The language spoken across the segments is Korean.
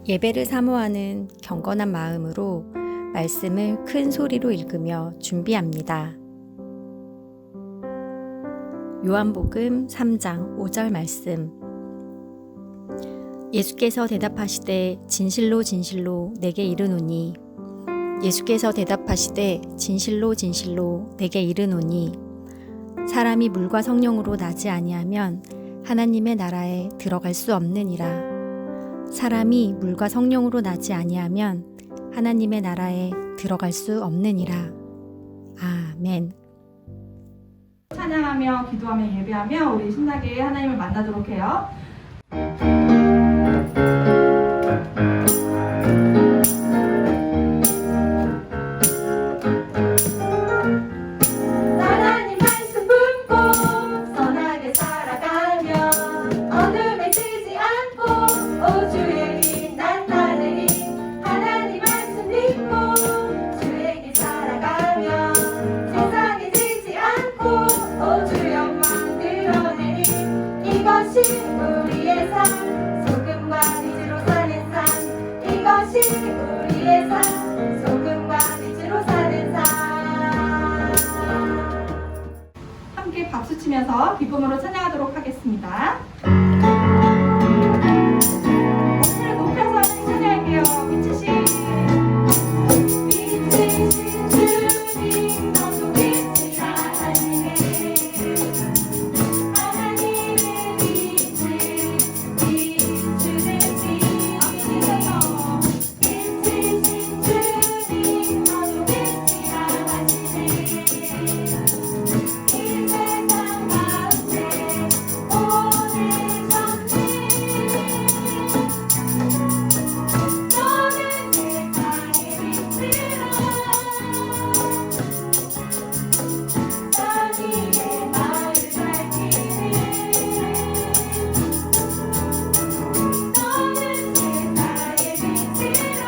예배를 사모하는 경건한 마음으로 말씀을 큰 소리로 읽으며 준비합니다. 요한복음 3장 5절 말씀. 예수께서 대답하시되 진실로 진실로 내게 이르노니 예수께서 대답하시되 진실로 진실로 내게 이르노니 사람이 물과 성령으로 나지 아니하면 하나님의 나라에 들어갈 수 없느니라. 사람이 물과 성령으로 나지 아니하면 하나님의 나라에 들어갈 수 없느니라. 아멘. 찬양하며 기도하며 예배하며 우리 신나게 하나님을 만나도록 해요. 하나님 말씀 품고 선하게 살아가며 어둠에 지지 않고 오주의 빛난 날들이 하나님 말씀 믿고 주에게 살아가며 세상에 지지 않고 오주 영광 드러내리 이것이 우리의 삶 소금과 빛으로 사는 삶 이것이 우리의 삶 소금과 빛으로 사는 삶. 함께 박수 치면서 기쁨으로 찬양하도록 하겠습니다. 목소리를 높여서 찬양할게요. 빛이신 주님 너도 빛이라 하시네 하나님의 빛을 비추는 빛 앞서서 빛이신 주님 너도 빛이라 하시네 이 세상 가운데 보내셨네 너는 세상의 빛이라 자기의 마음을 밝히네 너는 세상의 빛이라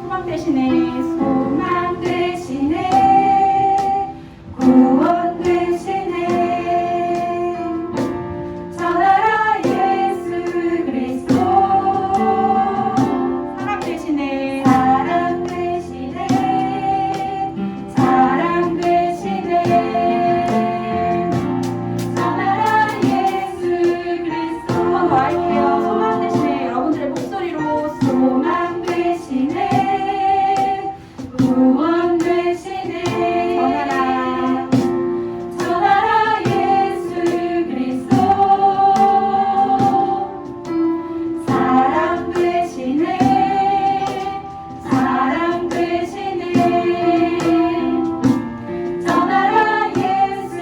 소망 대신에 소망 대신에 구원 대신에 전하라 예수 그리스도 사랑 대신에 사랑 대신에 사랑 대신에 전하라 예수 그리스도 한 번 더 할게요. 소망 대신에 여러분들의 목소리로 소망 대신에 구원 대신에 전하라 전하라 예수 그리스도 사랑 대신에 사랑 대신에 전하라 예수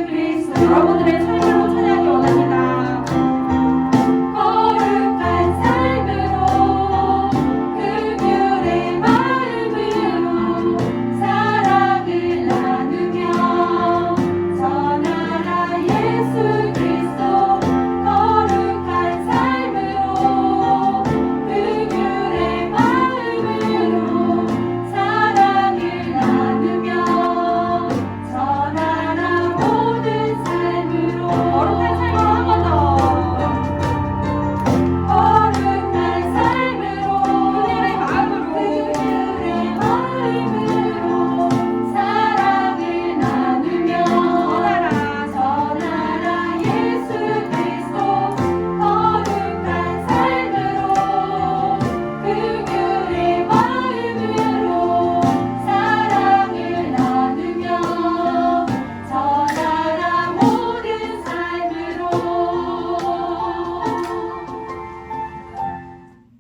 그리스도 여러분들의 삶으로 찬양하기 원합니다. 거룩한 삶으로 긍휼의 마음으로 사랑을 나누며 전하라 예수 그리스도 거룩한 삶으로 긍휼의 마음으로 사랑을 나누며 전하라 모든 삶으로 거룩한 삶으로 한 번 더 거룩한 삶으로 긍휼의 마음으로 사랑을 나누며 전하라 예수 그리스도 거룩한 삶으로 긍휼의 마음으로 사랑을 나누며 전하라 모든 삶으로.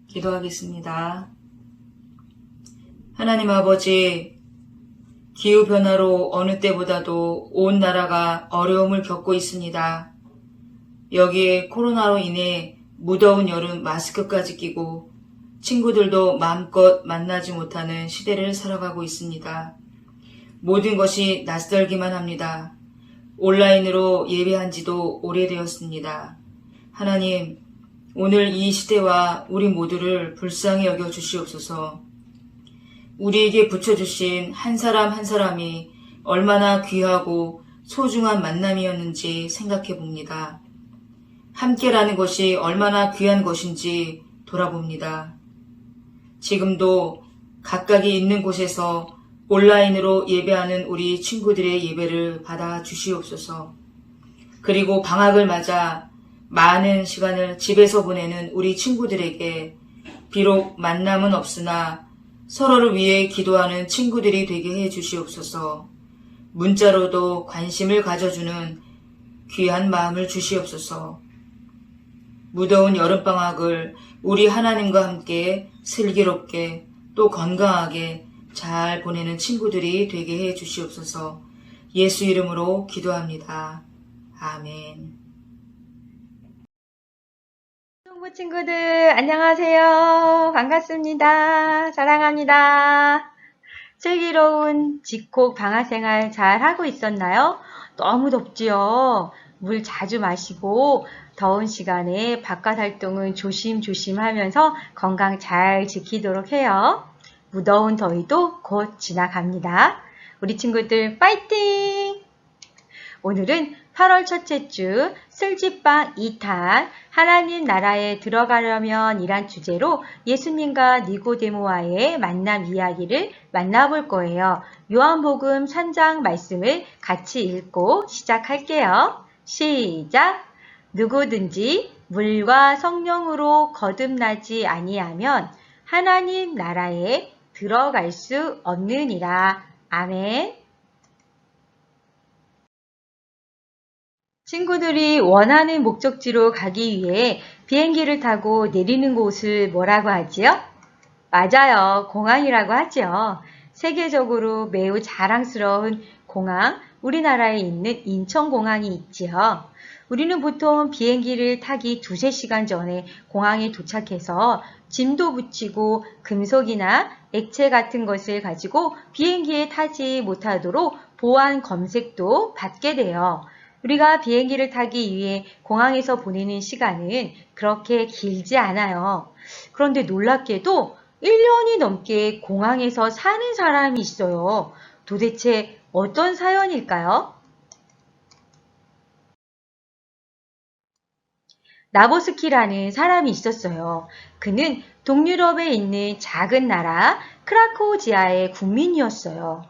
기도하겠습니다. 하나님 아버지, 기후변화로 어느 때보다도 온 나라가 어려움을 겪고 있습니다. 여기에 코로나로 인해 무더운 여름 마스크까지 끼고 친구들도 마음껏 만나지 못하는 시대를 살아가고 있습니다. 모든 것이 낯설기만 합니다. 온라인으로 예배한 지도 오래되었습니다. 하나님, 오늘 이 시대와 우리 모두를 불쌍히 여겨 주시옵소서. 우리에게 붙여주신 한 사람 한 사람이 얼마나 귀하고 소중한 만남이었는지 생각해 봅니다. 함께라는 것이 얼마나 귀한 것인지 돌아봅니다. 지금도 각각이 있는 곳에서 온라인으로 예배하는 우리 친구들의 예배를 받아 주시옵소서. 그리고 방학을 맞아 많은 시간을 집에서 보내는 우리 친구들에게 비록 만남은 없으나 서로를 위해 기도하는 친구들이 되게 해 주시옵소서. 문자로도 관심을 가져주는 귀한 마음을 주시옵소서. 무더운 여름방학을 우리 하나님과 함께 슬기롭게 또 건강하게 잘 보내는 친구들이 되게 해 주시옵소서. 예수 이름으로 기도합니다. 아멘. 친구 친구들 안녕하세요. 반갑습니다. 사랑합니다. 슬기로운 집콕 방학생활 잘 하고 있었나요? 너무 덥지요. 물 자주 마시고 더운 시간에 바깥 활동은 조심조심 하면서 건강 잘 지키도록 해요. 무더운 더위도 곧 지나갑니다. 우리 친구들 파이팅! 오늘은 8월 첫째 주 쓸지빵 2탄 하나님 나라에 들어가려면 이란 주제로 예수님과 니고데모와의 만남 이야기를 만나볼 거예요. 요한복음 3장 말씀을 같이 읽고 시작할게요. 시작! 누구든지 물과 성령으로 거듭나지 아니하면 하나님 나라에 들어갈 수 없느니라. 아멘. 친구들이 원하는 목적지로 가기 위해 비행기를 타고 내리는 곳을 뭐라고 하지요? 맞아요. 공항이라고 하죠. 세계적으로 매우 자랑스러운 공항, 우리나라에 있는 인천공항이 있지요. 우리는 보통 비행기를 타기 2~3시간 전에 공항에 도착해서 짐도 붙이고 금속이나 액체 같은 것을 가지고 비행기에 타지 못하도록 보안 검색도 받게 돼요. 우리가 비행기를 타기 위해 공항에서 보내는 시간은 그렇게 길지 않아요. 그런데 놀랍게도 1년이 넘게 공항에서 사는 사람이 있어요. 도대체 어떤 사연일까요? 나보스키라는 사람이 있었어요. 그는 동유럽에 있는 작은 나라 크라코우지아의 국민이었어요.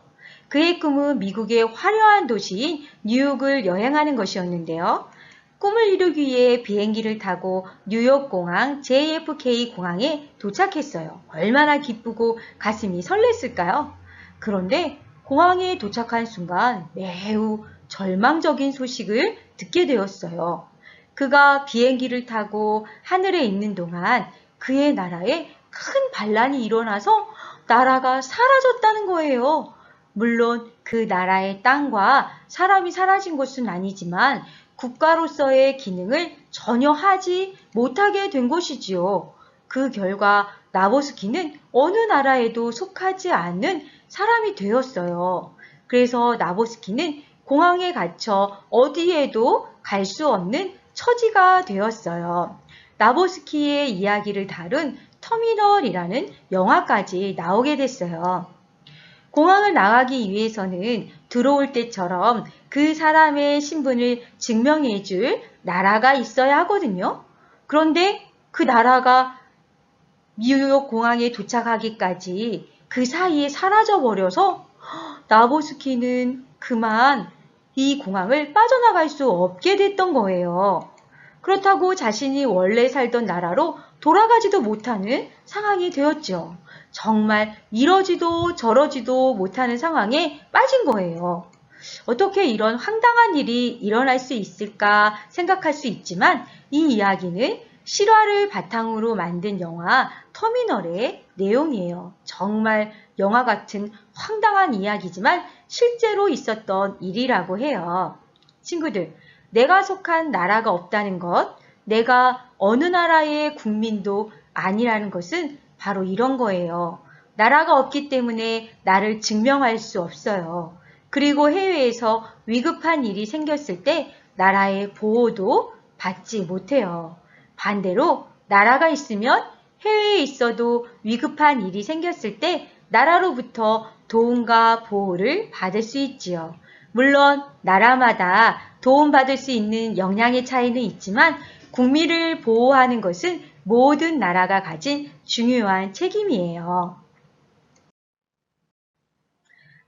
그의 꿈은 미국의 화려한 도시인 뉴욕을 여행하는 것이었는데요. 꿈을 이루기 위해 비행기를 타고 뉴욕 공항 JFK 공항에 도착했어요. 얼마나 기쁘고 가슴이 설렜을까요? 그런데 공항에 도착한 순간 매우 절망적인 소식을 듣게 되었어요. 그가 비행기를 타고 하늘에 있는 동안 그의 나라에 큰 반란이 일어나서 나라가 사라졌다는 거예요. 물론 그 나라의 땅과 사람이 사라진 것은 아니지만 국가로서의 기능을 전혀 하지 못하게 된 것이지요. 그 결과 나보스키는 어느 나라에도 속하지 않는 사람이 되었어요. 그래서 나보스키는 공항에 갇혀 어디에도 갈 수 없는 처지가 되었어요. 나보스키의 이야기를 다룬 터미널이라는 영화까지 나오게 됐어요. 공항을 나가기 위해서는 들어올 때처럼 그 사람의 신분을 증명해 줄 나라가 있어야 하거든요. 그런데 그 나라가 뉴욕 공항에 도착하기까지 그 사이에 사라져버려서 나보스키는 그만 이 공항을 빠져나갈 수 없게 됐던 거예요. 그렇다고 자신이 원래 살던 나라로 돌아가지도 못하는 상황이 되었죠. 정말 이러지도 저러지도 못하는 상황에 빠진 거예요. 어떻게 이런 황당한 일이 일어날 수 있을까 생각할 수 있지만 이 이야기는 실화를 바탕으로 만든 영화 터미널의 내용이에요. 정말 영화 같은 황당한 이야기지만 실제로 있었던 일이라고 해요. 친구들, 내가 속한 나라가 없다는 것, 내가 어느 나라의 국민도 아니라는 것은 바로 이런 거예요. 나라가 없기 때문에 나를 증명할 수 없어요. 그리고 해외에서 위급한 일이 생겼을 때 나라의 보호도 받지 못해요. 반대로 나라가 있으면 해외에 있어도 위급한 일이 생겼을 때 나라로부터 도움과 보호를 받을 수 있지요. 물론 나라마다 도움받을 수 있는 역량의 차이는 있지만 국민을 보호하는 것은 모든 나라가 가진 중요한 책임이에요.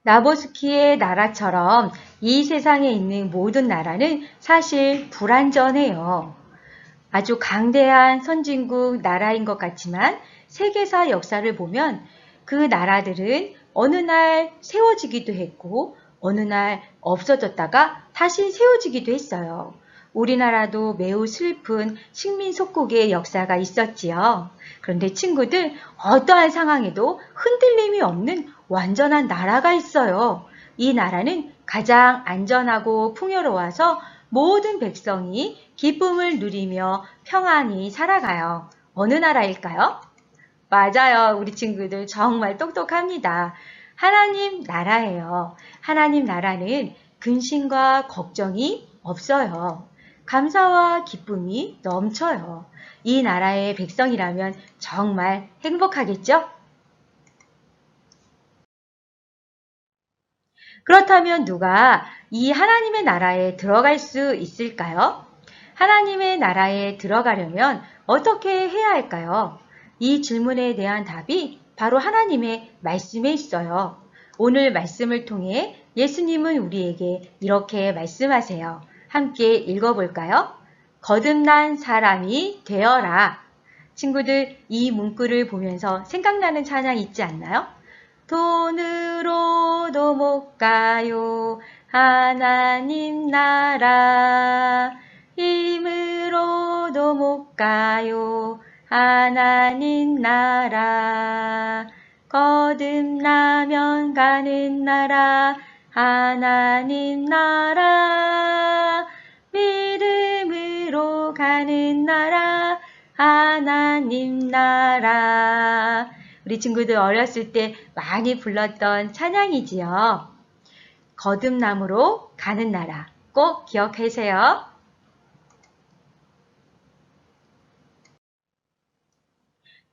나보스키의 나라처럼 이 세상에 있는 모든 나라는 사실 불완전해요. 아주 강대한 선진국 나라인 것 같지만 세계사 역사를 보면 그 나라들은 어느 날 세워지기도 했고 어느 날 없어졌다가 다시 세워지기도 했어요. 우리나라도 매우 슬픈 식민속국의 역사가 있었지요. 그런데 친구들, 어떠한 상황에도 흔들림이 없는 완전한 나라가 있어요. 이 나라는 가장 안전하고 풍요로워서 모든 백성이 기쁨을 누리며 평안히 살아가요. 어느 나라일까요? 맞아요. 우리 친구들 정말 똑똑합니다. 하나님 나라예요. 하나님 나라는 근심과 걱정이 없어요. 감사와 기쁨이 넘쳐요. 이 나라의 백성이라면 정말 행복하겠죠? 그렇다면 누가 이 하나님의 나라에 들어갈 수 있을까요? 하나님의 나라에 들어가려면 어떻게 해야 할까요? 이 질문에 대한 답이 바로 하나님의 말씀에 있어요. 오늘 말씀을 통해 예수님은 우리에게 이렇게 말씀하세요. 함께 읽어볼까요? 거듭난 사람이 되어라. 친구들, 이 문구를 보면서 생각나는 찬양 있지 않나요? 돈으로도 못 가요 하나님 나라, 힘으로도 못 가요 하나님 나라, 거듭나면 가는 나라 하나님 나라, 믿음으로 가는 나라 하나님 나라. 우리 친구들 어렸을 때 많이 불렀던 찬양이지요. 거듭남으로 가는 나라 꼭 기억하세요.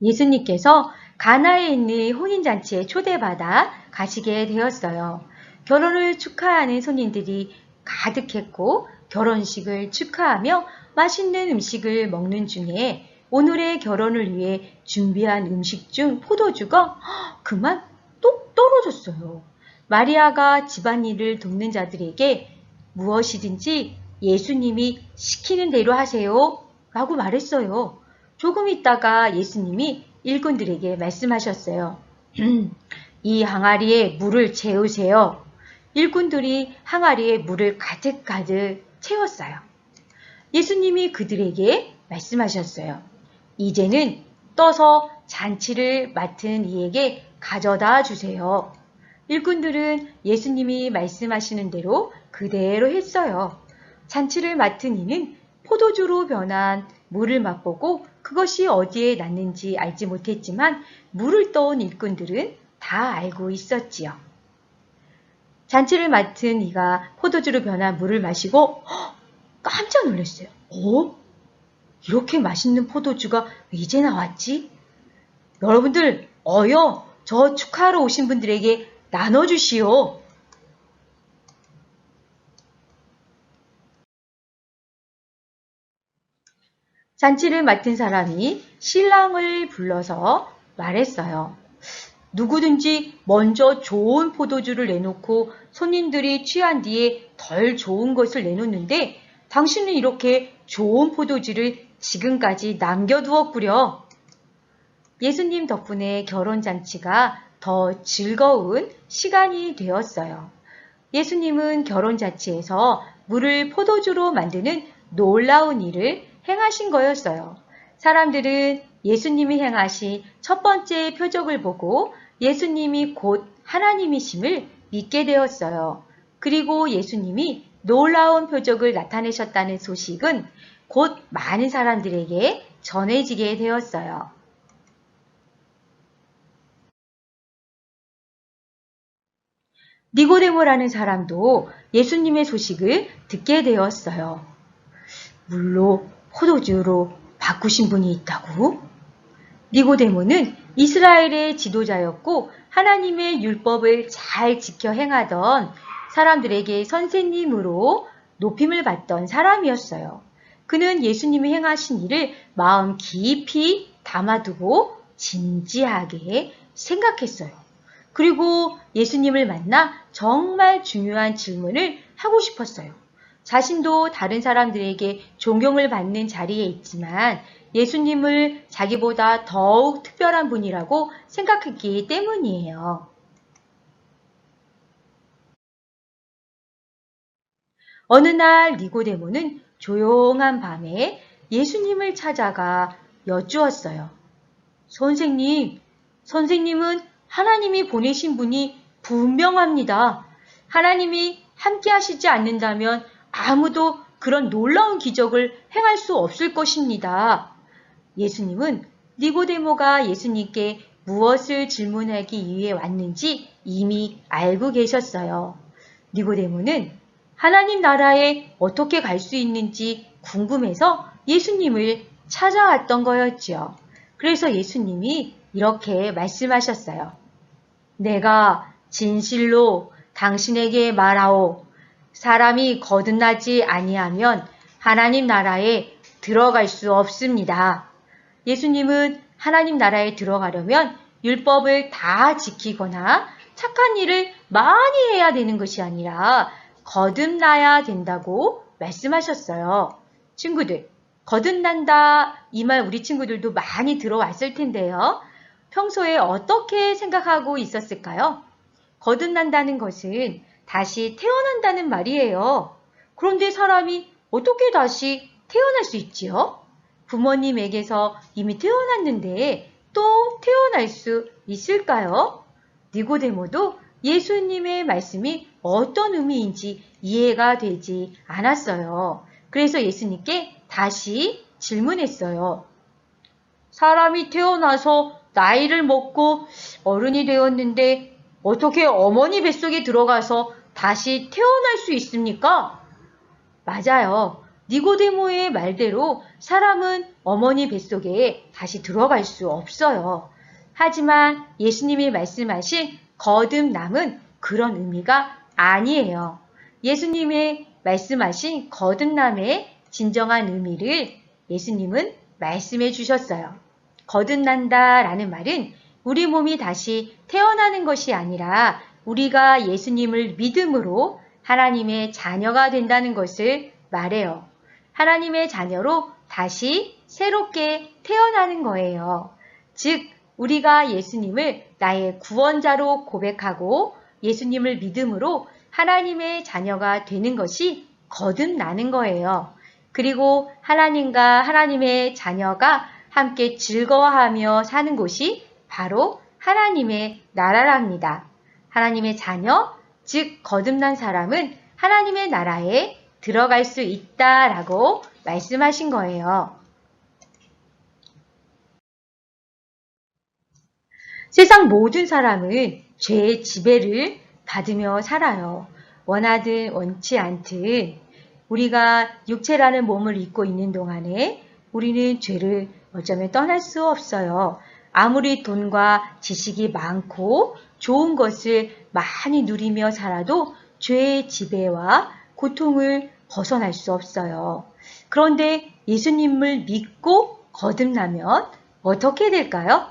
예수님께서 가나에 있는 혼인잔치에 초대받아 가시게 되었어요. 결혼을 축하하는 손님들이 가득했고 결혼식을 축하하며 맛있는 음식을 먹는 중에 오늘의 결혼을 위해 준비한 음식 중 포도주가 그만 똑 떨어졌어요. 마리아가 집안일을 돕는 자들에게 무엇이든지 예수님이 시키는 대로 하세요 라고 말했어요. 조금 있다가 예수님이 일꾼들에게 말씀하셨어요. 이 항아리에 물을 채우세요. 일꾼들이 항아리에 물을 가득가득 채웠어요. 예수님이 그들에게 말씀하셨어요. 이제는 떠서 잔치를 맡은 이에게 가져다 주세요. 일꾼들은 예수님이 말씀하시는 대로 그대로 했어요. 잔치를 맡은 이는 포도주로 변한 물을 맛보고 그것이 어디에 났는지 알지 못했지만 물을 떠온 일꾼들은 다 알고 있었지요. 잔치를 맡은 이가 포도주로 변한 물을 마시고 깜짝 놀랐어요. 이렇게 맛있는 포도주가 왜 이제 나왔지? 여러분들, 저 축하하러 오신 분들에게 나눠주시오. 잔치를 맡은 사람이 신랑을 불러서 말했어요. 누구든지 먼저 좋은 포도주를 내놓고 손님들이 취한 뒤에 덜 좋은 것을 내놓는데 당신은 이렇게 좋은 포도주를 지금까지 남겨두었구려. 예수님 덕분에 결혼잔치가 더 즐거운 시간이 되었어요. 예수님은 결혼잔치에서 물을 포도주로 만드는 놀라운 일을 행하신 거였어요. 사람들은 예수님이 행하신 첫 번째 표적을 보고 예수님이 곧 하나님이심을 믿게 되었어요. 그리고 예수님이 놀라운 표적을 나타내셨다는 소식은 곧 많은 사람들에게 전해지게 되었어요. 니고데모라는 사람도 예수님의 소식을 듣게 되었어요. 물로 포도주로 바꾸신 분이 있다고? 니고데모는 이스라엘의 지도자였고 하나님의 율법을 잘 지켜 행하던 사람들에게 선생님으로 높임을 받던 사람이었어요. 그는 예수님이 행하신 일을 마음 깊이 담아두고 진지하게 생각했어요. 그리고 예수님을 만나 정말 중요한 질문을 하고 싶었어요. 자신도 다른 사람들에게 존경을 받는 자리에 있지만 예수님을 자기보다 더욱 특별한 분이라고 생각했기 때문이에요. 어느 날 니고데모는 조용한 밤에 예수님을 찾아가 여쭈었어요. 선생님은 하나님이 보내신 분이 분명합니다. 하나님이 함께 하시지 않는다면 아무도 그런 놀라운 기적을 행할 수 없을 것입니다. 예수님은 니고데모가 예수님께 무엇을 질문하기 위해 왔는지 이미 알고 계셨어요. 니고데모는 하나님 나라에 어떻게 갈 수 있는지 궁금해서 예수님을 찾아왔던 거였지요. 그래서 예수님이 이렇게 말씀하셨어요. 내가 진실로 당신에게 말하오. 사람이 거듭나지 아니하면 하나님 나라에 들어갈 수 없습니다. 예수님은 하나님 나라에 들어가려면 율법을 다 지키거나 착한 일을 많이 해야 되는 것이 아니라 거듭나야 된다고 말씀하셨어요. 친구들, 거듭난다 이 말 우리 친구들도 많이 들어왔을 텐데요. 평소에 어떻게 생각하고 있었을까요? 거듭난다는 것은 다시 태어난다는 말이에요. 그런데 사람이 어떻게 다시 태어날 수 있지요? 부모님에게서 이미 태어났는데 또 태어날 수 있을까요? 니고데모도 예수님의 말씀이 어떤 의미인지 이해가 되지 않았어요. 그래서 예수님께 다시 질문했어요. 사람이 태어나서 나이를 먹고 어른이 되었는데 어떻게 어머니 뱃속에 들어가서 다시 태어날 수 있습니까? 맞아요. 니고데모의 말대로 사람은 어머니 뱃속에 다시 들어갈 수 없어요. 하지만 예수님이 말씀하신 거듭남은 그런 의미가 아니에요. 예수님의 말씀하신 거듭남의 진정한 의미를 예수님은 말씀해 주셨어요. 거듭난다 라는 말은 우리 몸이 다시 태어나는 것이 아니라 우리가 예수님을 믿음으로 하나님의 자녀가 된다는 것을 말해요. 하나님의 자녀로 다시 새롭게 태어나는 거예요. 즉, 우리가 예수님을 나의 구원자로 고백하고 예수님을 믿음으로 하나님의 자녀가 되는 것이 거듭나는 거예요. 그리고 하나님과 하나님의 자녀가 함께 즐거워하며 사는 곳이 바로 하나님의 나라랍니다. 하나님의 자녀, 즉 거듭난 사람은 하나님의 나라에 들어갈 수 있다라고 말씀하신 거예요. 세상 모든 사람은 죄의 지배를 받으며 살아요. 원하든 원치 않든 우리가 육체라는 몸을 입고 있는 동안에 우리는 죄를 어쩌면 떠날 수 없어요. 아무리 돈과 지식이 많고 좋은 것을 많이 누리며 살아도 죄의 지배와 고통을 벗어날 수 없어요. 그런데 예수님을 믿고 거듭나면 어떻게 될까요?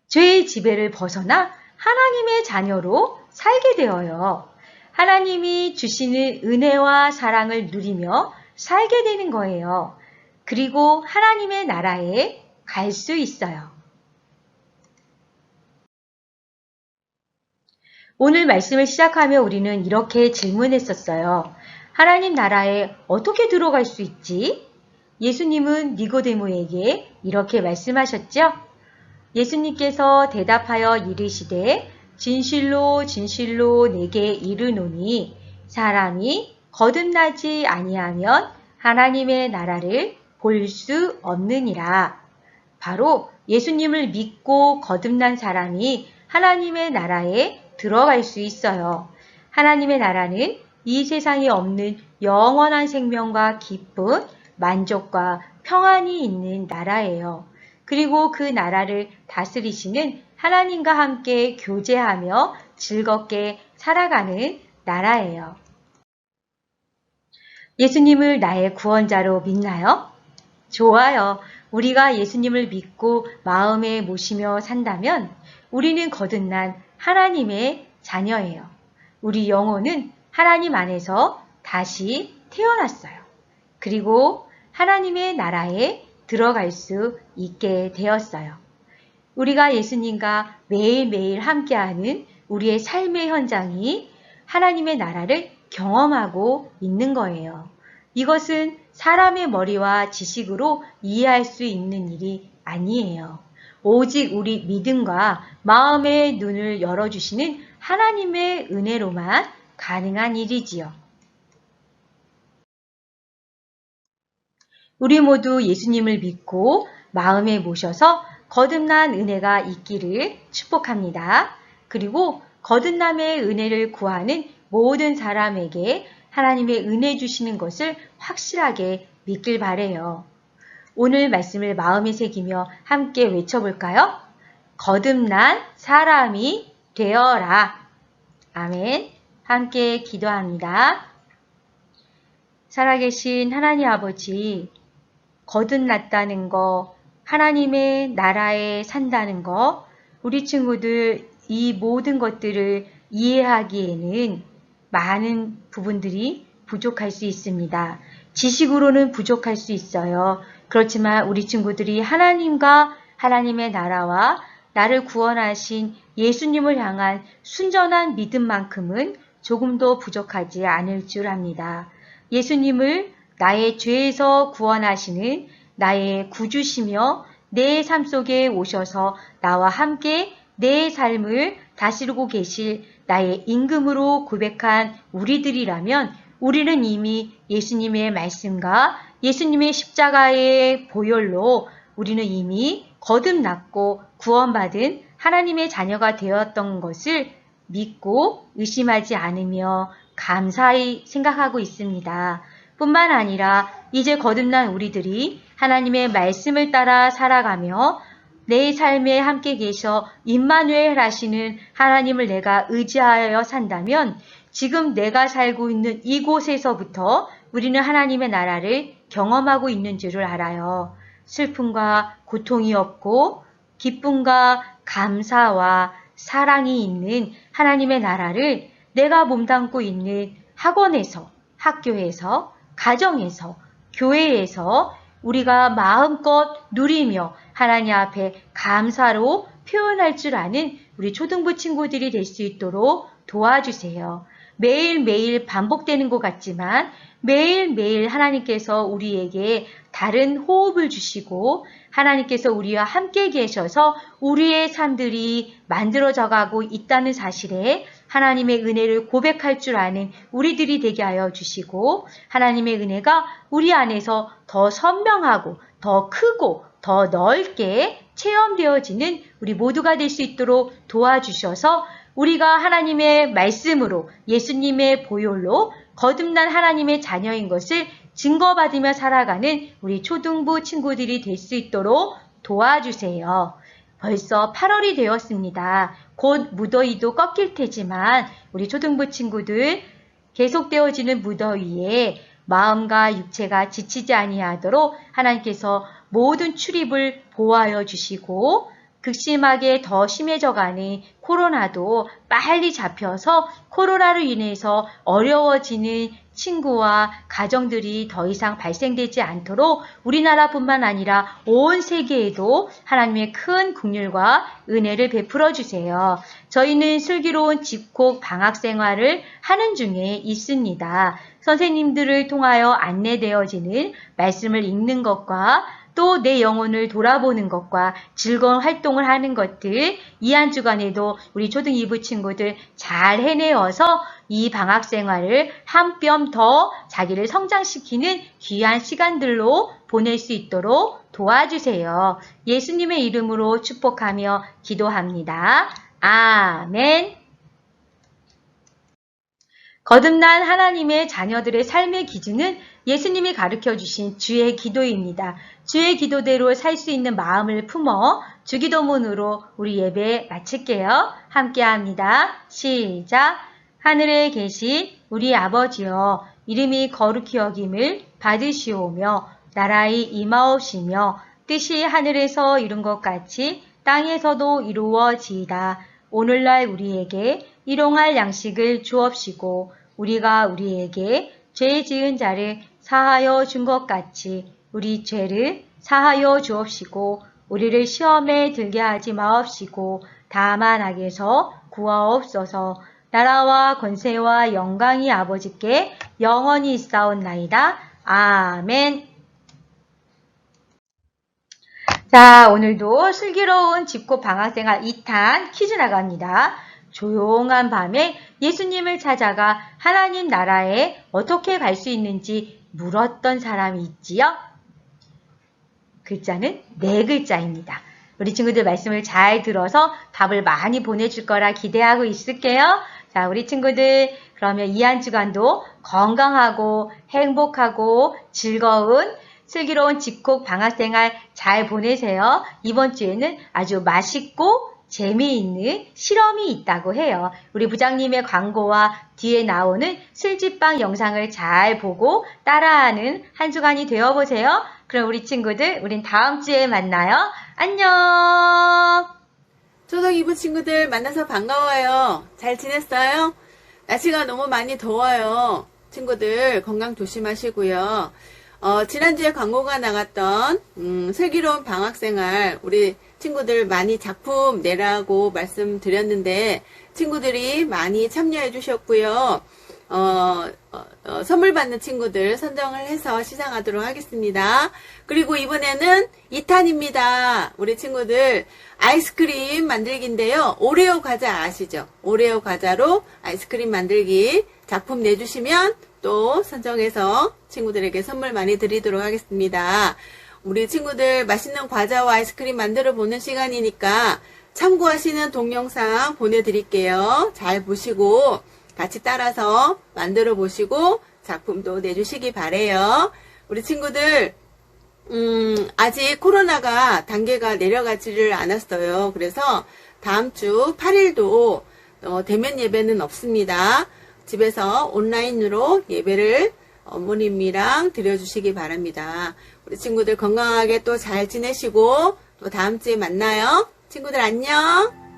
죄의 지배를 벗어나 하나님의 자녀로 살게 되어요. 하나님이 주시는 은혜와 사랑을 누리며 살게 되는 거예요. 그리고 하나님의 나라에 갈 수 있어요. 오늘 말씀을 시작하며 우리는 이렇게 질문했었어요. 하나님 나라에 어떻게 들어갈 수 있지? 예수님은 니고데모에게 이렇게 말씀하셨죠? 예수님께서 대답하여 이르시되 진실로 진실로 내게 이르노니 사람이 거듭나지 아니하면 하나님의 나라를 볼 수 없느니라. 바로 예수님을 믿고 거듭난 사람이 하나님의 나라에 들어갈 수 있어요. 하나님의 나라는 이 세상에 없는 영원한 생명과 기쁨, 만족과 평안이 있는 나라예요. 그리고 그 나라를 다스리시는 하나님과 함께 교제하며 즐겁게 살아가는 나라예요. 예수님을 나의 구원자로 믿나요? 좋아요. 우리가 예수님을 믿고 마음에 모시며 산다면 우리는 거듭난 하나님의 자녀예요. 우리 영혼은 하나님 안에서 다시 태어났어요. 그리고 하나님의 나라에 들어갈 수 있게 되었어요. 우리가 예수님과 매일매일 함께하는 우리의 삶의 현장이 하나님의 나라를 경험하고 있는 거예요. 이것은 사람의 머리와 지식으로 이해할 수 있는 일이 아니에요. 오직 우리 믿음과 마음의 눈을 열어주시는 하나님의 은혜로만 가능한 일이지요. 우리 모두 예수님을 믿고 마음에 모셔서 거듭난 은혜가 있기를 축복합니다. 그리고 거듭남의 은혜를 구하는 모든 사람에게 하나님의 은혜 주시는 것을 확실하게 믿길 바래요. 오늘 말씀을 마음에 새기며 함께 외쳐볼까요? 거듭난 사람이 되어라. 아멘. 함께 기도합니다. 살아계신 하나님 아버지, 거듭났다는 거, 하나님의 나라에 산다는 거, 우리 친구들 이 모든 것들을 이해하기에는 많은 부분들이 부족할 수 있습니다. 지식으로는 부족할 수 있어요. 그렇지만 우리 친구들이 하나님과 하나님의 나라와 나를 구원하신 예수님을 향한 순전한 믿음만큼은 조금도 부족하지 않을 줄 압니다. 예수님을 나의 죄에서 구원하시는 나의 구주시며 내 삶 속에 오셔서 나와 함께 내 삶을 다스리고 계실 나의 임금으로 고백한 우리들이라면 우리는 이미 예수님의 말씀과 예수님의 십자가의 보혈로 우리는 이미 거듭났고 구원받은 하나님의 자녀가 되었던 것을 믿고 의심하지 않으며 감사히 생각하고 있습니다. 뿐만 아니라 이제 거듭난 우리들이 하나님의 말씀을 따라 살아가며 내 삶에 함께 계셔 임마누엘 하시는 하나님을 내가 의지하여 산다면 지금 내가 살고 있는 이곳에서부터 우리는 하나님의 나라를 경험하고 있는 줄을 알아요. 슬픔과 고통이 없고 기쁨과 감사와 사랑이 있는 하나님의 나라를 내가 몸담고 있는 학원에서, 학교에서, 가정에서, 교회에서 우리가 마음껏 누리며 하나님 앞에 감사로 표현할 줄 아는 우리 초등부 친구들이 될 수 있도록 도와주세요. 매일매일 반복되는 것 같지만 매일매일 하나님께서 우리에게 다른 호흡을 주시고 하나님께서 우리와 함께 계셔서 우리의 삶들이 만들어져 가고 있다는 사실에 하나님의 은혜를 고백할 줄 아는 우리들이 되게 하여 주시고 하나님의 은혜가 우리 안에서 더 선명하고 더 크고 더 넓게 체험되어지는 우리 모두가 될 수 있도록 도와주셔서 우리가 하나님의 말씀으로 예수님의 보혈로 거듭난 하나님의 자녀인 것을 증거받으며 살아가는 우리 초등부 친구들이 될 수 있도록 도와주세요. 벌써 8월이 되었습니다. 곧 무더위도 꺾일 테지만 우리 초등부 친구들 계속되어지는 무더위에 마음과 육체가 지치지 아니하도록 하나님께서 모든 출입을 보호하여 주시고 극심하게 더 심해져가는 코로나도 빨리 잡혀서 코로나로 인해서 어려워지는 친구와 가정들이 더 이상 발생되지 않도록 우리나라뿐만 아니라 온 세계에도 하나님의 큰 긍휼과 은혜를 베풀어 주세요. 저희는 슬기로운 집콕 방학 생활을 하는 중에 있습니다. 선생님들을 통하여 안내되어지는 말씀을 읽는 것과 또 내 영혼을 돌아보는 것과 즐거운 활동을 하는 것들 이 한 주간에도 우리 초등 2부 친구들 잘 해내어서 이 방학 생활을 한 뼘 더 자기를 성장시키는 귀한 시간들로 보낼 수 있도록 도와주세요. 예수님의 이름으로 축복하며 기도합니다. 아멘. 거듭난 하나님의 자녀들의 삶의 기준은 예수님이 가르쳐 주신 주의 기도입니다. 주의 기도대로 살 수 있는 마음을 품어 주기도문으로 우리 예배 마칠게요. 함께 합니다. 시작. 하늘에 계신 우리 아버지여, 이름이 거룩히 여김을 받으시오며 나라의 임하옵시며 뜻이 하늘에서 이룬 것 같이 땅에서도 이루어지이다. 오늘날 우리에게 일용할 양식을 주옵시고 우리가 우리에게 죄 지은 자를 사하여 준 것 같이 우리 죄를 사하여 주옵시고 우리를 시험에 들게 하지 마옵시고 다만 악에서 구하옵소서. 나라와 권세와 영광이 아버지께 영원히 있사옵나이다. 아멘. 자, 오늘도 슬기로운 집콕 방학생활 2탄 퀴즈 나갑니다. 조용한 밤에 예수님을 찾아가 하나님 나라에 어떻게 갈 수 있는지 물었던 사람이 있지요? 글자는 4글자입니다. 우리 친구들 말씀을 잘 들어서 답을 많이 보내줄 거라 기대하고 있을게요. 자, 우리 친구들 그러면 이 한 주간도 건강하고 행복하고 즐거운 슬기로운 집콕 방학생활 잘 보내세요. 이번 주에는 아주 맛있고 재미있는 실험이 있다고 해요. 우리 부장님의 광고와 뒤에 나오는 슬집방 영상을 잘 보고 따라하는 한 주간이 되어보세요. 그럼 우리 친구들, 우린 다음 주에 만나요. 안녕! 초등 2부 친구들 만나서 반가워요. 잘 지냈어요? 날씨가 너무 많이 더워요. 친구들 건강 조심하시고요. 지난주에 광고가 나갔던 슬기로운 방학생활 우리 친구들 많이 작품 내라고 말씀드렸는데 친구들이 많이 참여해 주셨고요. 선물 받는 친구들 선정을 해서 시상하도록 하겠습니다. 그리고 이번에는 2탄입니다. 우리 친구들 아이스크림 만들기인데요. 오레오 과자 아시죠? 오레오 과자로 아이스크림 만들기 작품 내주시면 또 선정해서 친구들에게 선물 많이 드리도록 하겠습니다. 우리 친구들 맛있는 과자와 아이스크림 만들어 보는 시간이니까 참고하시는 동영상 보내드릴게요. 잘 보시고 같이 따라서 만들어 보시고 작품도 내주시기 바래요. 우리 친구들 아직 코로나가 단계가 내려가지를 않았어요. 그래서 다음 주 8일도 대면 예배는 없습니다. 집에서 온라인으로 예배를 어머님이랑 드려주시기 바랍니다. 우리 친구들 건강하게 또 잘 지내시고 또 다음 주에 만나요. 친구들 안녕.